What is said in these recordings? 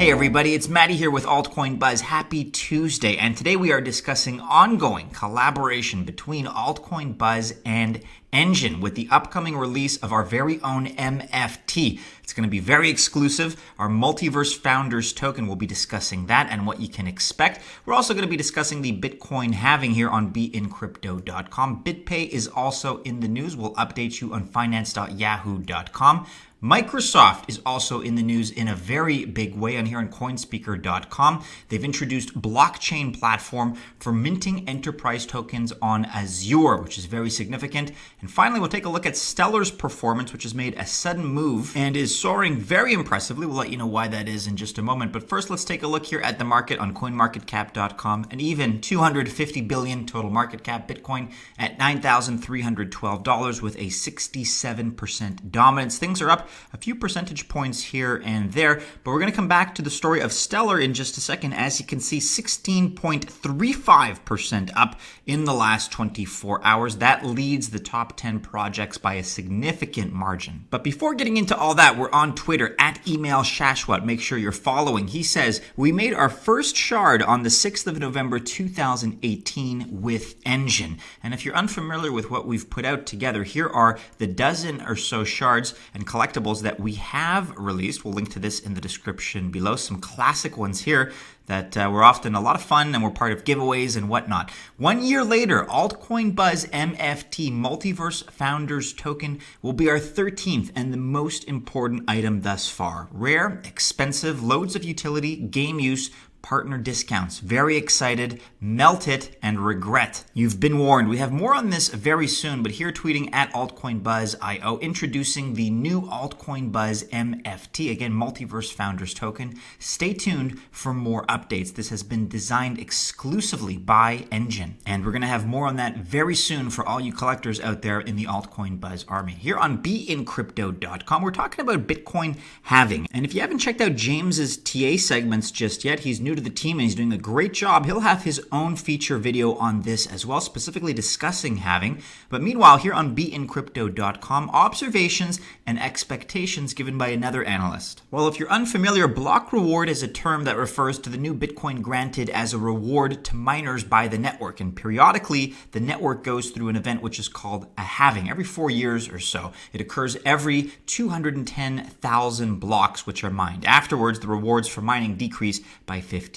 Hey everybody, it's Maddie here with Altcoin Buzz. Happy Tuesday, and today we are discussing ongoing collaboration between Altcoin Buzz and Enjin with the upcoming release of our very own MFT. It's going to be very exclusive. Our Multiverse Founders token, we'll be discussing that and what you can expect. We're also going to be discussing the Bitcoin halving here on beincrypto.com. BitPay is also in the news. We'll update you on finance.yahoo.com. Microsoft is also in the news in a very big way on here on coinspeaker.com. They've introduced blockchain platform for minting enterprise tokens on Azure, which is very significant. And finally, we'll take a look at Stellar's performance, which has made a sudden move and is soaring very impressively. We'll let you know why that is in just a moment. But first, let's take a look here at the market on coinmarketcap.com. An even $250 billion total market cap. Bitcoin at $9,312 with a 67% dominance. Things are up a few percentage points here and there, but we're going to come back to the story of Stellar in just a second. As you can see, 16.35% up in the last 24 hours. That leads the top 10 projects by a significant margin. But before getting into all that, we're on Twitter at Email Shashwat. Make sure you're following. He says, we made our first shard on the 6th of November 2018 with Enjin. And if you're unfamiliar with what we've put out together, here are the dozen or so shards and collectibles that we have released. We'll link to this in the description below. Some classic ones here that were often a lot of fun and were part of giveaways and whatnot. 1 year later, Altcoin Buzz MFT Multiverse Founders Token will be our 13th and the most important item thus far. Rare, expensive, loads of utility, game use, partner discounts. Very excited, melt it, and regret. You've been warned. We have more on this very soon, but here tweeting at Altcoin Buzz IO, introducing the new Altcoin Buzz MFT, again, Multiverse Founders Token. Stay tuned for more updates. This has been designed exclusively by Enjin, and we're going to have more on that very soon for all you collectors out there in the Altcoin Buzz army. Here on beincrypto.com, we're talking about Bitcoin halving, and if you haven't checked out James's TA segments just yet, he's new to the team and he's doing a great job. He'll have his own feature video on this as well, specifically discussing halving. But meanwhile, here on beincrypto.com, observations and expectations given by another analyst. Well, if you're unfamiliar, block reward is a term that refers to the new Bitcoin granted as a reward to miners by the network. And periodically, the network goes through an event which is called a halving every 4 years or so. It occurs every 210,000 blocks which are mined. Afterwards, the rewards for mining decrease by 50%.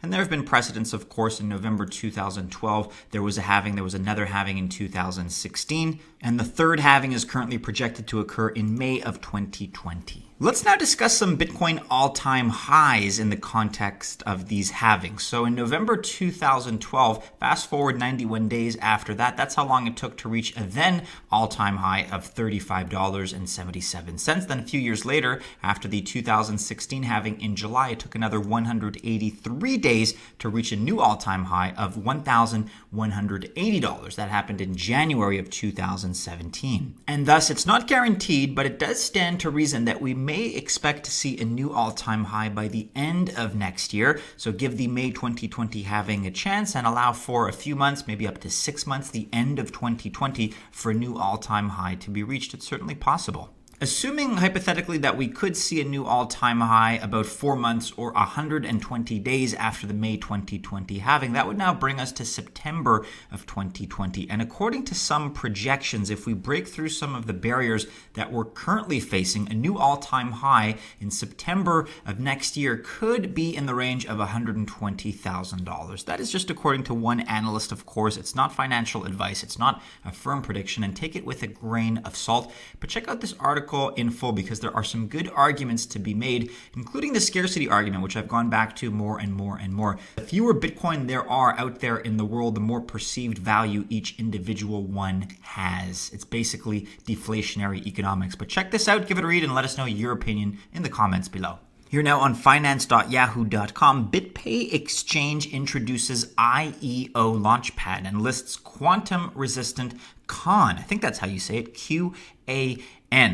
And there have been precedents, of course. In November 2012, there was a halving. There was another halving in 2016. And the third halving is currently projected to occur in May of 2020. Let's now discuss some Bitcoin all-time highs in the context of these halvings. So in November 2012, fast forward 91 days after that, that's how long it took to reach a then all-time high of $35.77. Then a few years later, after the 2016 halving in July, it took another 183 days to reach a new all-time high of $1,180. That happened in January of 2017. And thus, it's not guaranteed, but it does stand to reason that we may expect to see a new all-time high by the end of next year. So give the May 2020 halving a chance and allow for a few months, maybe up to 6 months, the end of 2020 for a new all-time high to be reached. It's certainly possible. Assuming hypothetically that we could see a new all-time high about 4 months or 120 days after the May 2020 halving, that would now bring us to September of 2020. And according to some projections, if we break through some of the barriers that we're currently facing, a new all-time high in September of next year could be in the range of $120,000. That is just according to one analyst, of course. It's not financial advice. It's not a firm prediction, and take it with a grain of salt. But check out this article in full because there are some good arguments to be made, including the scarcity argument, which I've gone back to more and more and more. The fewer Bitcoin there are out there in the world, the more perceived value each individual one has. It's basically deflationary economics. But check this out, give it a read, and let us know your opinion in the comments below. Here now on finance.yahoo.com, BitPay Exchange introduces IEO Launchpad and lists quantum resistant Con. I think that's how you say it, QAN.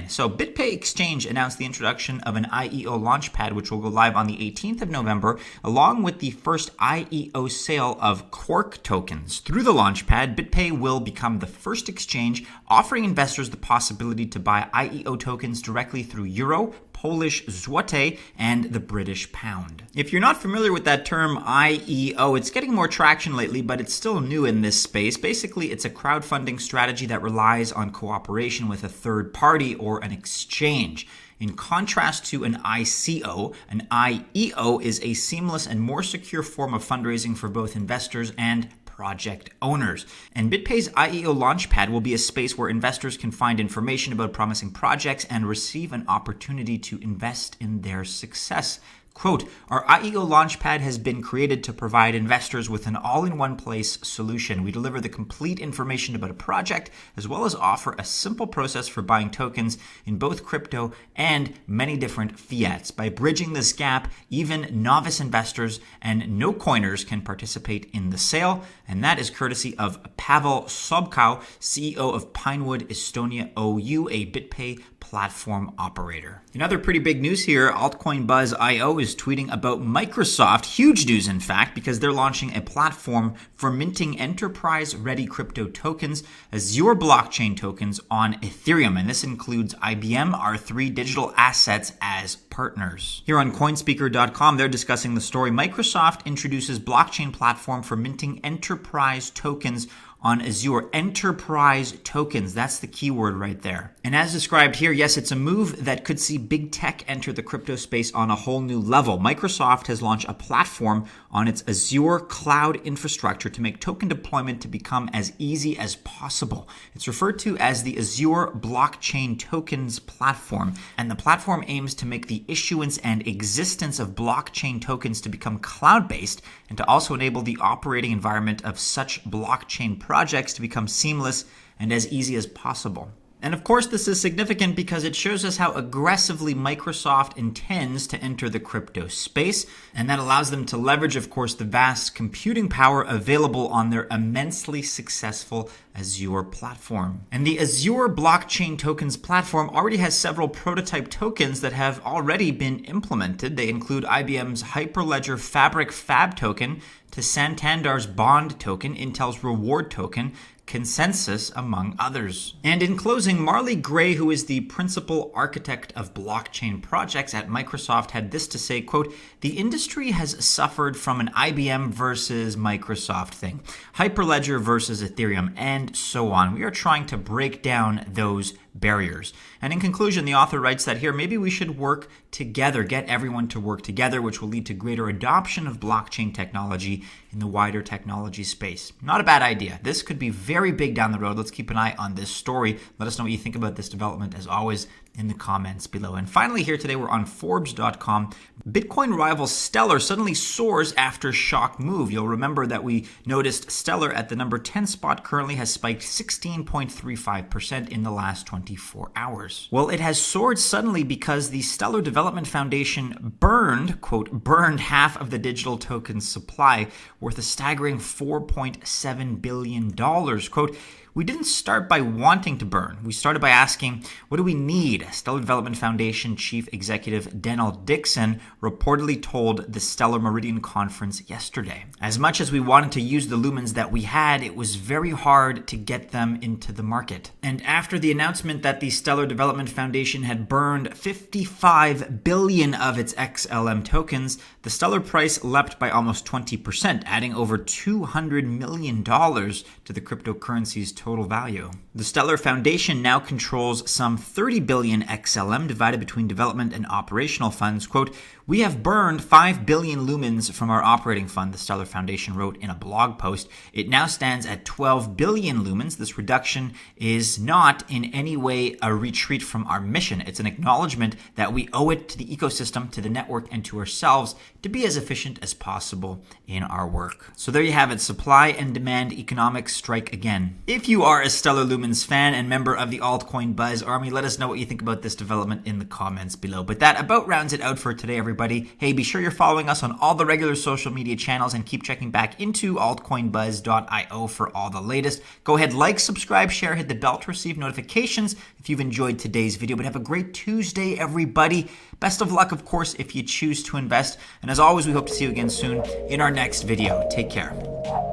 So BitPay Exchange announced the introduction of an IEO Launchpad, which will go live on the 18th of November, along with the first IEO sale of Quark tokens. Through the Launchpad, BitPay will become the first exchange offering investors the possibility to buy IEO tokens directly through Euro, Polish zloty, and the British pound. If you're not familiar with that term IEO, it's getting more traction lately, but it's still new in this space. Basically, it's a crowdfunding strategy that relies on cooperation with a third party or an exchange. In contrast to an ICO, an IEO is a seamless and more secure form of fundraising for both investors and project owners. And BitPay's IEO Launchpad will be a space where investors can find information about promising projects and receive an opportunity to invest in their success. Quote, our IEO Launchpad has been created to provide investors with an all-in-one place solution. We deliver the complete information about a project, as well as offer a simple process for buying tokens in both crypto and many different fiats. By bridging this gap, even novice investors and no-coiners can participate in the sale, and that is courtesy of Pavel Sobkow, CEO of Pinewood Estonia OU, a BitPay platform operator. In other pretty big news here, Altcoin Buzz IO is tweeting about Microsoft. Huge news, in fact, because they're launching a platform for minting enterprise-ready crypto tokens, Azure blockchain tokens on Ethereum. And this includes IBM, R3 Digital Assets as partners. Here on Coinspeaker.com, they're discussing the story. Microsoft introduces blockchain platform for minting enterprise tokens on Azure. Enterprise tokens, that's the keyword right there. And as described here, yes, it's a move that could see big tech enter the crypto space on a whole new level. Microsoft has launched a platform on its Azure cloud infrastructure to make token deployment to become as easy as possible. It's referred to as the Azure Blockchain Tokens Platform, and the platform aims to make the issuance and existence of blockchain tokens to become cloud-based and to also enable the operating environment of such blockchain projects to become seamless and as easy as possible. And of course, this is significant because it shows us how aggressively Microsoft intends to enter the crypto space, and that allows them to leverage, of course, the vast computing power available on their immensely successful Azure platform. And the Azure Blockchain Tokens platform already has several prototype tokens that have already been implemented. They include IBM's Hyperledger Fabric Fab token, to Santander's Bond token, Intel's Reward token, Consensus, among others. And in closing, Marley Gray, who is the principal architect of blockchain projects at Microsoft, had this to say, quote, the industry has suffered from an IBM versus Microsoft thing, Hyperledger versus Ethereum, and so on. We are trying to break down those barriers. And in conclusion, the author writes that here, maybe we should work together, get everyone to work together, which will lead to greater adoption of blockchain technology in the wider technology space. Not a bad idea. This could be very big down the road. Let's keep an eye on this story. Let us know what you think about this development, as always, in the comments below. And finally, here today, we're on Forbes.com. Bitcoin rival Stellar suddenly soars after shock move. You'll remember that we noticed Stellar at the number 10 spot currently has spiked 16.35% in the last 24 hours. Well, it has soared suddenly because the Stellar Development Foundation burned half of the digital token supply, worth a staggering $4.7 billion. Quote, we didn't start by wanting to burn. We started by asking, what do we need? Stellar Development Foundation Chief Executive Denell Dixon reportedly told the Stellar Meridian Conference yesterday. As much as we wanted to use the lumens that we had, it was very hard to get them into the market. And after the announcement that the Stellar Development Foundation had burned 55 billion of its XLM tokens, the Stellar price leapt by almost 20%, adding over $200 million to the cryptocurrency's total value. The Stellar Foundation now controls some 30 billion XLM divided between development and operational funds. Quote, we have burned 5 billion lumens from our operating fund, the Stellar Foundation wrote in a blog post. It now stands at 12 billion lumens. This reduction is not in any way a retreat from our mission. It's an acknowledgement that we owe it to the ecosystem, to the network, and to ourselves to be as efficient as possible in our work. So there you have it. Supply and demand economics strike again. If you you are a Stellar Lumens fan and member of the Altcoin Buzz Army, let us know what you think about this development in the comments below. But that about rounds it out for today, everybody. Hey, be sure you're following us on all the regular social media channels and keep checking back into altcoinbuzz.io for all the latest. Go ahead, like, subscribe, share, hit the bell to receive notifications if you've enjoyed today's video. But have a great Tuesday, everybody. Best of luck, of course, if you choose to invest. And as always, we hope to see you again soon in our next video. Take care.